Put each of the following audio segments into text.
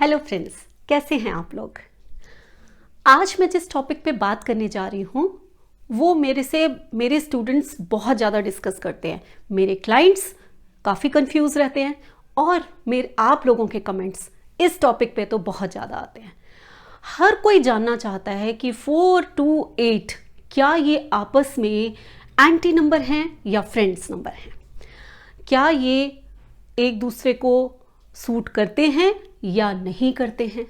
Hello friends, कैसे हैं आप लोग। आज मैं जिस टॉपिक पे बात करने जा रही हूँ वो मेरे स्टूडेंट्स बहुत ज़्यादा डिस्कस करते हैं, मेरे क्लाइंट्स काफ़ी कंफ्यूज रहते हैं और आप लोगों के कमेंट्स इस टॉपिक पे तो बहुत ज़्यादा आते हैं। हर कोई जानना चाहता है कि 4, 2, 8 क्या ये आपस में एंटी नंबर हैं या फ्रेंड्स नंबर हैं, क्या ये एक दूसरे को सूट करते हैं या नहीं करते हैं।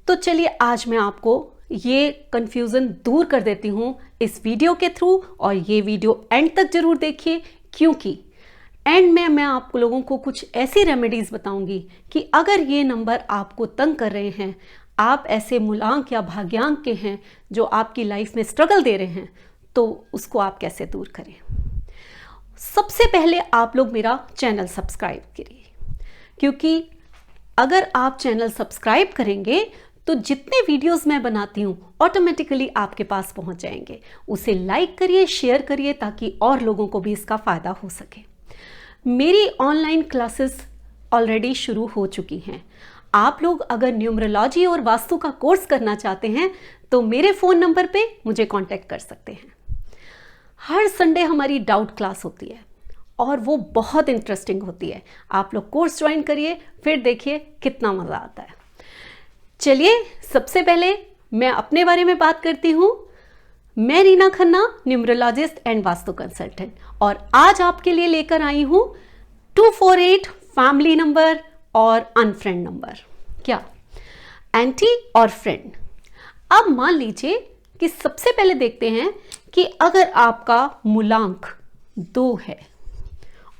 तो चलिए आज मैं आपको ये कंफ्यूजन दूर कर देती हूँ इस वीडियो के थ्रू, और ये वीडियो एंड तक जरूर देखिए क्योंकि एंड में मैं आप लोगों को कुछ ऐसी रेमेडीज बताऊंगी कि अगर ये नंबर आपको तंग कर रहे हैं, आप ऐसे मूलांक या भाग्यांक के हैं जो आपकी लाइफ में स्ट्रगल दे रहे हैं, तो उसको आप कैसे दूर करें। सबसे पहले आप लोग मेरा चैनल सब्सक्राइब करिए, क्योंकि अगर आप चैनल सब्सक्राइब करेंगे तो जितने वीडियोस मैं बनाती हूँ ऑटोमेटिकली आपके पास पहुँच जाएंगे। उसे लाइक करिए, शेयर करिए ताकि और लोगों को भी इसका फ़ायदा हो सके। मेरी ऑनलाइन क्लासेस ऑलरेडी शुरू हो चुकी हैं। आप लोग अगर न्यूमरोलॉजी और वास्तु का कोर्स करना चाहते हैं तो मेरे फ़ोन नंबर पे मुझे कांटेक्ट कर सकते हैं। हर संडे हमारी डाउट क्लास होती है और वो बहुत इंटरेस्टिंग होती है। आप लोग कोर्स ज्वाइन करिए, फिर देखिए कितना मज़ा आता है। चलिए सबसे पहले मैं अपने बारे में बात करती हूँ। मैं Reena Khanna, numerologist and vastu consultant, और आज आपके लिए लेकर आई हूँ 248 फैमिली नंबर और अनफ्रेंड नंबर। क्या एंटी और फ्रेंड। अब मान लीजिए कि सबसे पहले देखते हैं कि अगर आपका मूलांक 2 है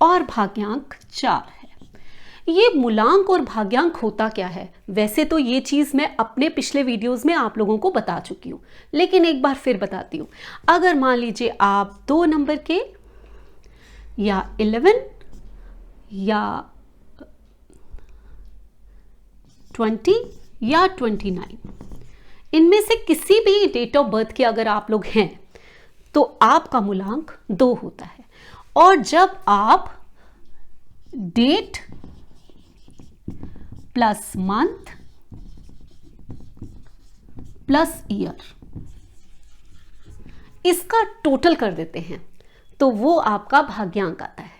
और भाग्यांक 4 है। ये मूलांक और भाग्यांक होता क्या है, वैसे तो ये चीज़ मैं अपने पिछले वीडियोस में आप लोगों को बता चुकी हूँ, लेकिन एक बार फिर बताती हूँ। अगर मान लीजिए आप 2 नंबर के या 11 या 20 या 29, इनमें से किसी भी डेट ऑफ बर्थ के अगर आप लोग हैं तो आपका मूलांक 2 होता है। और जब आप date plus month plus year इसका टोटल कर देते हैं तो वो आपका भाग्यांक आता है।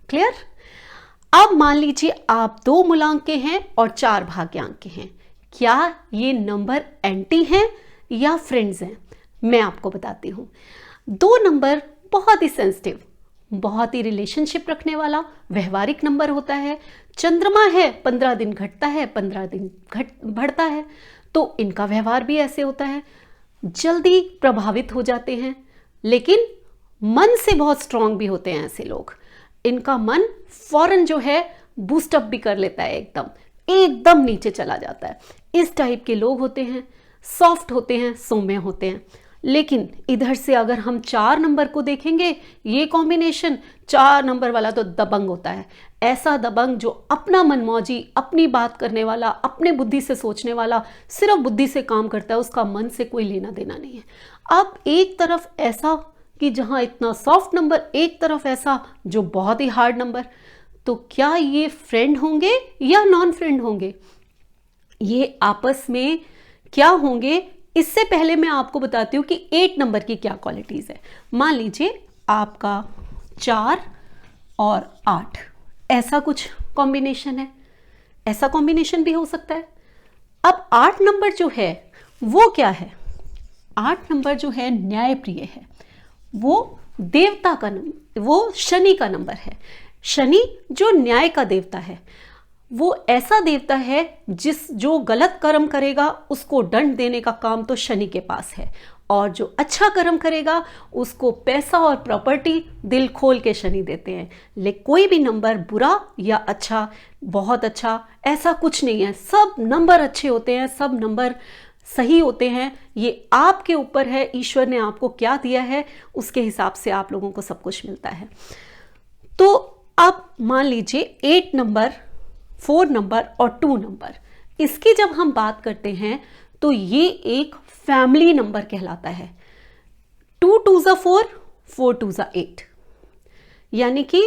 क्लियर। अब मान लीजिए आप 2 मूलांक के हैं और 4 भाग्यांक के हैं। क्या ये नंबर एंटी हैं या फ्रेंड्स हैं, मैं आपको बताती हूं। 2 नंबर बहुत ही सेंसिटिव, बहुत ही रिलेशनशिप रखने वाला व्यवहारिक नंबर होता है। चंद्रमा है, 15 दिन घटता है, 15 दिन बढ़ता है, तो इनका व्यवहार भी ऐसे होता है। जल्दी प्रभावित हो जाते हैं, लेकिन मन से बहुत स्ट्रांग भी होते हैं ऐसे लोग। इनका मन फौरन जो है बूस्टअप भी कर लेता है, एकदम नीचे चला जाता है। इस टाइप के लोग होते हैं, सॉफ्ट होते हैं, सौम्य होते हैं। लेकिन इधर से अगर हम 4 नंबर को देखेंगे, ये कॉम्बिनेशन 4 नंबर वाला तो दबंग होता है। ऐसा दबंग जो अपना मनमौजी, अपनी बात करने वाला, अपने बुद्धि से सोचने वाला, सिर्फ बुद्धि से काम करता है, उसका मन से कोई लेना देना नहीं है। अब एक तरफ ऐसा कि जहां इतना सॉफ्ट नंबर, एक तरफ ऐसा जो बहुत ही हार्ड नंबर, तो क्या ये फ्रेंड होंगे या नॉन फ्रेंड होंगे, ये आपस में क्या होंगे, इससे पहले मैं आपको बताती हूँ कि 8 नंबर की क्या क्वालिटीज़ है। मान लीजिए आपका 4 और 8 ऐसा कुछ कॉम्बिनेशन है, ऐसा कॉम्बिनेशन भी हो सकता है। अब 8 नंबर जो है वो क्या है, 8 नंबर जो है न्यायप्रिय है, वो देवता का नंबर, वो शनि का नंबर है। शनि जो न्याय का देवता है, वो ऐसा देवता है जो गलत कर्म करेगा उसको दंड देने का काम तो शनि के पास है, और जो अच्छा कर्म करेगा उसको पैसा और प्रॉपर्टी दिल खोल के शनि देते हैं। लेकिन कोई भी नंबर बुरा या अच्छा, बहुत अच्छा, ऐसा कुछ नहीं है। सब नंबर अच्छे होते हैं, सब नंबर सही होते हैं। ये आपके ऊपर है, ईश्वर ने आपको क्या दिया है उसके हिसाब से आप लोगों को सब कुछ मिलता है। तो अब मान लीजिए 8 नंबर, 4 नंबर और 2 नंबर, इसकी जब हम बात करते हैं तो ये एक फैमिली नंबर कहलाता है। 2 2 4, 4 2 8, यानी कि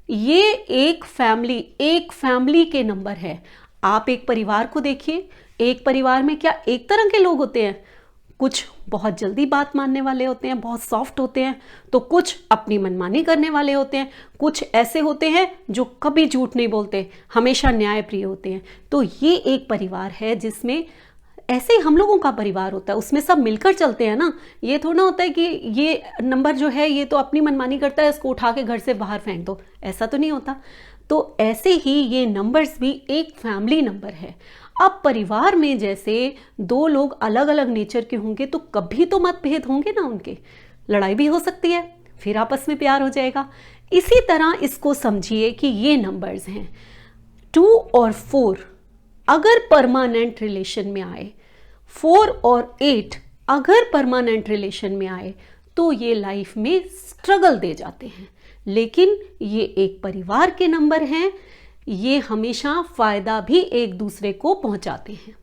ये एक फैमिली के नंबर है। आप एक परिवार को देखिए, एक परिवार में क्या एक तरह के लोग होते हैं? कुछ बहुत जल्दी बात मानने वाले होते हैं, बहुत सॉफ्ट होते हैं, तो कुछ अपनी मनमानी करने वाले होते हैं, कुछ ऐसे होते हैं जो कभी झूठ नहीं बोलते, हमेशा न्यायप्रिय होते हैं। तो ये एक परिवार है जिसमें ऐसे ही हम लोगों का परिवार होता है, उसमें सब मिलकर चलते हैं ना। ये थोड़ा होता है कि ये नंबर जो है ये तो अपनी मनमानी करता है, इसको उठा के घर से बाहर फेंक दो, ऐसा तो नहीं होता। तो ऐसे ही ये नंबर्स भी एक फैमिली नंबर है। अब परिवार में जैसे दो लोग अलग अलग नेचर के होंगे तो कभी तो मतभेद होंगे ना, उनके लड़ाई भी हो सकती है, फिर आपस में प्यार हो जाएगा। इसी तरह इसको समझिए कि ये नंबर्स हैं 2 और 4 अगर परमानेंट रिलेशन में आए, 4 और 8 अगर परमानेंट रिलेशन में आए तो ये लाइफ में स्ट्रगल दे जाते हैं। लेकिन ये एक परिवार के नंबर हैं, ये हमेशा फायदा भी एक दूसरे को पहुंचाते हैं।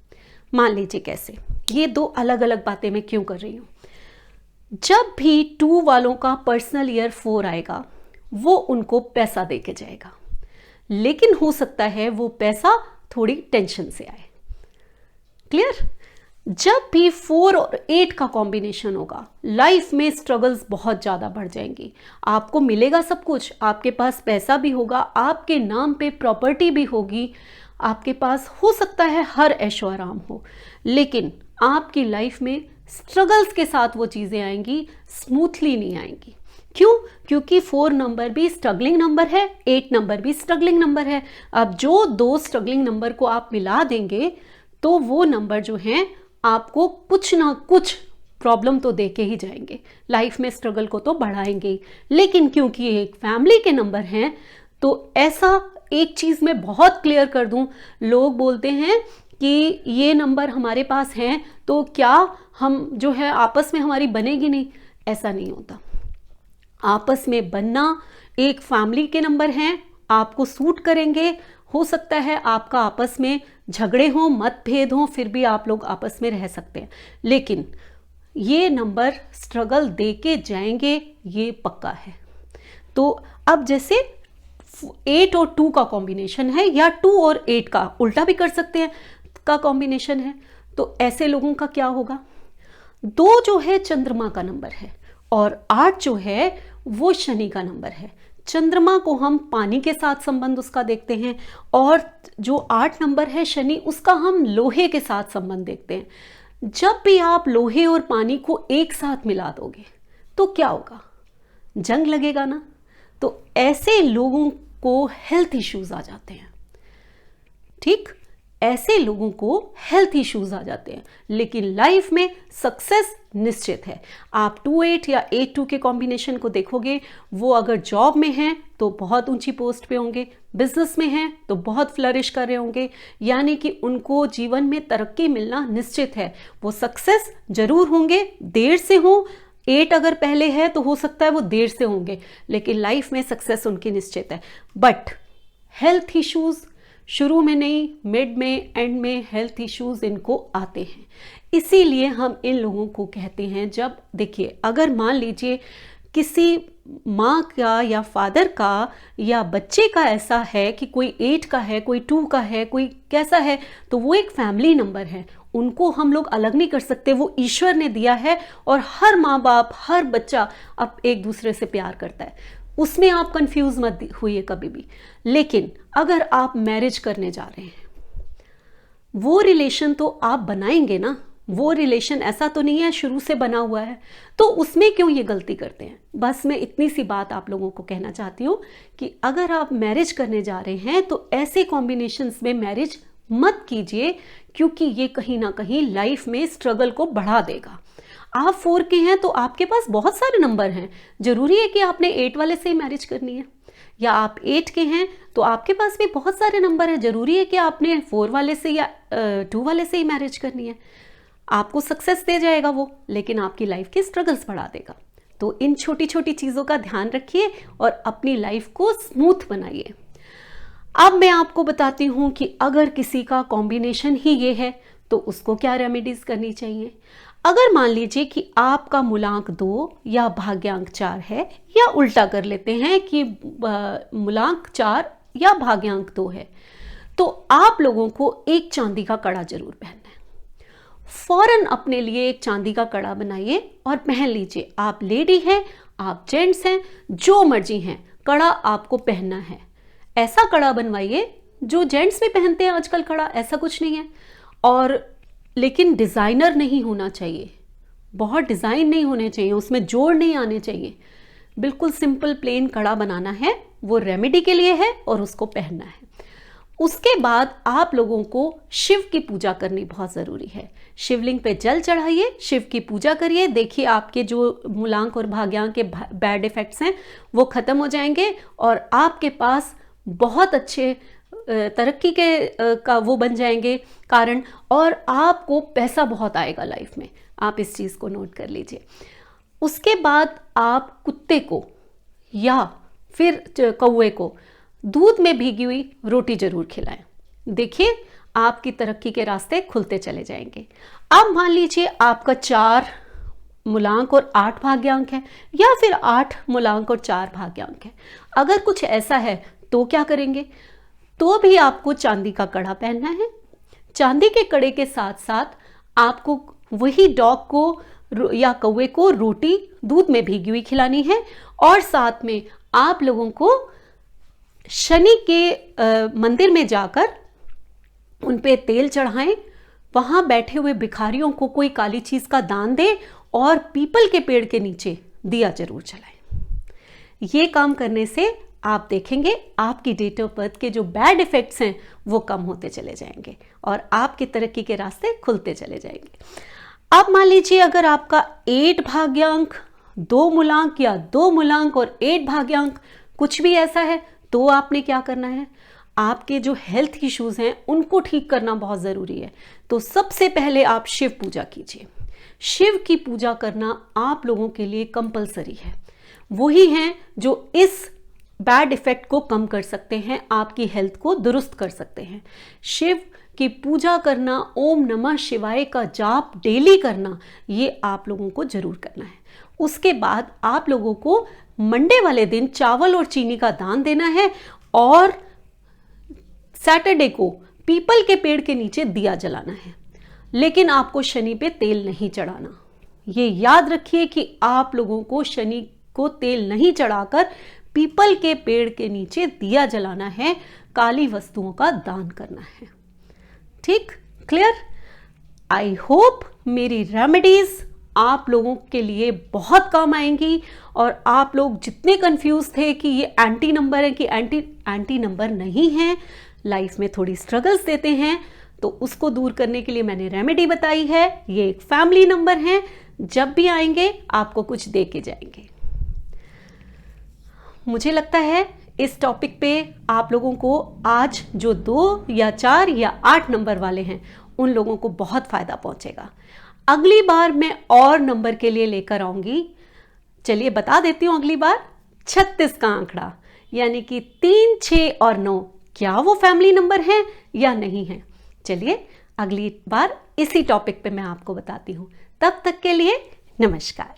मान लीजिए कैसे, ये दो अलग अलग बातें मैं क्यों कर रही हूं। जब भी 2 वालों का पर्सनल ईयर 4 आएगा वो उनको पैसा दे के जाएगा, लेकिन हो सकता है वो पैसा थोड़ी टेंशन से आए। क्लियर? जब भी 4 और 8 का कॉम्बिनेशन होगा लाइफ में स्ट्रगल्स बहुत ज़्यादा बढ़ जाएंगी। आपको मिलेगा सब कुछ, आपके पास पैसा भी होगा, आपके नाम पे प्रॉपर्टी भी होगी, आपके पास हो सकता है हर ऐशो आराम हो, लेकिन आपकी लाइफ में स्ट्रगल्स के साथ वो चीज़ें आएंगी, स्मूथली नहीं आएंगी। क्यों? क्योंकि 4 नंबर भी स्ट्रगलिंग नंबर है, 8 नंबर भी स्ट्रगलिंग नंबर है। अब जो दो स्ट्रगलिंग नंबर को आप मिला देंगे तो वो नंबर जो हैं आपको कुछ ना कुछ प्रॉब्लम तो दे के ही जाएंगे, लाइफ में स्ट्रगल को तो बढ़ाएंगे ही। लेकिन क्योंकि ये एक फैमिली के नंबर हैं तो ऐसा एक चीज़ मैं बहुत क्लियर कर दूं, लोग बोलते हैं कि ये नंबर हमारे पास हैं तो क्या हम जो है आपस में हमारी बनेगी नहीं। ऐसा नहीं होता, आपस में बनना, एक फैमिली के नंबर हैं, आपको सूट करेंगे। हो सकता है आपका आपस में झगड़े हों, मतभेद हों, फिर भी आप लोग आपस में रह सकते हैं, लेकिन ये नंबर स्ट्रगल दे के जाएंगे, ये पक्का है। तो अब जैसे 8 और 2 का कॉम्बिनेशन है, या 2 और 8 का उल्टा भी कर सकते हैं का कॉम्बिनेशन है, तो ऐसे लोगों का क्या होगा। 2 जो है चंद्रमा का नंबर है और 8 जो है वो शनि का नंबर है। चंद्रमा को हम पानी के साथ संबंध उसका देखते हैं और जो 8 नंबर है शनि, उसका हम लोहे के साथ संबंध देखते हैं। जब भी आप लोहे और पानी को एक साथ मिला दोगे तो क्या होगा, जंग लगेगा ना। तो ऐसे लोगों को हेल्थ इश्यूज आ जाते हैं। ठीक, ऐसे लोगों को हेल्थ इश्यूज आ जाते हैं, लेकिन लाइफ में सक्सेस निश्चित है। आप 2-8 या 8-2 के कॉम्बिनेशन को देखोगे, वो अगर जॉब में हैं तो बहुत ऊंची पोस्ट पे होंगे, बिजनेस में हैं तो बहुत फ्लरिश कर रहे होंगे, यानी कि उनको जीवन में तरक्की मिलना निश्चित है। वो सक्सेस जरूर होंगे, देर से हो। 8 अगर पहले है तो हो सकता है वो देर से होंगे, लेकिन लाइफ में सक्सेस उनकी निश्चित है। बट हेल्थ इश्यूज शुरू में नहीं, मिड में, एंड में हेल्थ इश्यूज इनको आते हैं। इसीलिए हम इन लोगों को कहते हैं, जब देखिए अगर मान लीजिए किसी माँ का या फादर का या बच्चे का ऐसा है कि कोई 8 का है, कोई 2 का है, कोई कैसा है, तो वो एक फैमिली नंबर है, उनको हम लोग अलग नहीं कर सकते। वो ईश्वर ने दिया है और हर माँ बाप, हर बच्चा अब एक दूसरे से प्यार करता है, उसमें आप कंफ्यूज मत हुइए कभी भी। लेकिन अगर आप मैरिज करने जा रहे हैं, वो रिलेशन तो आप बनाएंगे ना, वो रिलेशन ऐसा तो नहीं है शुरू से बना हुआ है, तो उसमें क्यों ये गलती करते हैं। बस मैं इतनी सी बात आप लोगों को कहना चाहती हूँ कि अगर आप मैरिज करने जा रहे हैं तो ऐसे कॉम्बिनेशंस में मैरिज मत कीजिए, क्योंकि ये कहीं ना कहीं लाइफ में स्ट्रगल को बढ़ा देगा। आप 4 के हैं तो आपके पास बहुत सारे नंबर हैं, जरूरी है कि आपने 8 वाले से ही मैरिज करनी है, या आप 8 के हैं तो आपके पास भी बहुत सारे नंबर हैं, जरूरी है कि आपने 4 वाले से या 2 वाले से ही मैरिज करनी है। आपको सक्सेस दे जाएगा वो, लेकिन आपकी लाइफ के स्ट्रगल्स बढ़ा देगा। तो इन छोटी छोटी चीज़ों का ध्यान रखिए और अपनी लाइफ को स्मूथ बनाइए। अब मैं आपको बताती हूँ कि अगर किसी का कॉम्बिनेशन ही ये है तो उसको क्या रेमेडीज करनी चाहिए। अगर मान लीजिए कि आपका मूलांक 2 या भाग्यांक 4 है, या उल्टा कर लेते हैं कि मूलांक 4 या भाग्यांक 2 है, तो आप लोगों को एक चांदी का कड़ा जरूर पहनना है। फौरन अपने लिए एक चांदी का कड़ा बनाइए और पहन लीजिए। आप लेडी हैं, आप जेंट्स हैं, जो मर्जी हैं, कड़ा आपको पहनना है। ऐसा कड़ा बनवाइए जो जेंट्स भी पहनते हैं आजकल कड़ा, ऐसा कुछ नहीं है। और लेकिन डिज़ाइनर नहीं होना चाहिए, बहुत डिज़ाइन नहीं होने चाहिए, उसमें जोड़ नहीं आने चाहिए। बिल्कुल सिंपल प्लेन कड़ा बनाना है, वो रेमेडी के लिए है और उसको पहनना है। उसके बाद आप लोगों को शिव की पूजा करनी बहुत ज़रूरी है। शिवलिंग पे जल चढ़ाइए, शिव की पूजा करिए। देखिए आपके जो मूलांक और भाग्यांक के बैड इफ़ेक्ट्स हैं वो ख़त्म हो जाएंगे और आपके पास बहुत अच्छे तरक्की के का वो बन जाएंगे कारण, और आपको पैसा बहुत आएगा लाइफ में। आप इस चीज़ को नोट कर लीजिए। उसके बाद आप कुत्ते को या फिर कौवे को दूध में भीगी हुई रोटी जरूर खिलाएं। देखिए आपकी तरक्की के रास्ते खुलते चले जाएंगे। अब मान लीजिए आपका 4 मूलांक और 8 भाग्यांक है, या फिर 8 मूलांक और 4 भाग्यांक है। अगर कुछ ऐसा है तो क्या करेंगे? तो भी आपको चांदी का कड़ा पहनना है। चांदी के कड़े के साथ साथ आपको वही डॉग को या कौवे को रोटी दूध में भीगी हुई खिलानी है, और साथ में आप लोगों को शनि के मंदिर में जाकर उन पे तेल चढ़ाएं, वहां बैठे हुए भिखारियों को कोई काली चीज का दान दें और पीपल के पेड़ के नीचे दिया जरूर जलाएं। ये काम करने से आप देखेंगे आपकी डेट ऑफ बर्थ के जो बैड इफेक्ट्स हैं वो कम होते चले जाएंगे और आपकी तरक्की के रास्ते खुलते चले जाएंगे। अब मान लीजिए अगर आपका 8 भाग्यांक 2 मूलांक या 2 मूलांक और 8 भाग्यांक कुछ भी ऐसा है, तो आपने क्या करना है? आपके जो हेल्थ इश्यूज हैं उनको ठीक करना बहुत ज़रूरी है। तो सबसे पहले आप शिव पूजा कीजिए। शिव की पूजा करना आप लोगों के लिए कंपलसरी है। वही हैं जो इस बैड इफेक्ट को कम कर सकते हैं, आपकी हेल्थ को दुरुस्त कर सकते हैं। शिव की पूजा करना, ओम नमः शिवाय का जाप डेली करना, ये आप लोगों को जरूर करना है। उसके बाद आप लोगों को मंडे वाले दिन चावल और चीनी का दान देना है, और सैटरडे को पीपल के पेड़ के नीचे दिया जलाना है। लेकिन आपको शनि पे तेल नहीं चढ़ाना। ये याद रखिए कि आप लोगों को शनि को तेल नहीं चढ़ाकर पीपल के पेड़ के नीचे दिया जलाना है, काली वस्तुओं का दान करना है। ठीक, क्लियर? आई होप मेरी रेमेडीज आप लोगों के लिए बहुत काम आएंगी, और आप लोग जितने कंफ्यूज थे कि ये एंटी नंबर है कि एंटी नंबर नहीं है, लाइफ में थोड़ी स्ट्रगल्स देते हैं, तो उसको दूर करने के लिए मैंने रेमेडी बताई है। ये एक फैमिली नंबर है, जब भी आएंगे आपको कुछ दे के जाएंगे। मुझे लगता है इस टॉपिक पे आप लोगों को आज जो 2 या 4 या 8 नंबर वाले हैं उन लोगों को बहुत फायदा पहुंचेगा। अगली बार मैं और नंबर के लिए लेकर आऊंगी। चलिए बता देती हूं अगली बार 36 का आंकड़ा, यानी कि 3, 6 और 9, क्या वो फैमिली नंबर है या नहीं है। चलिए अगली बार इसी टॉपिक पे मैं आपको बताती हूं। तब तक के लिए नमस्कार।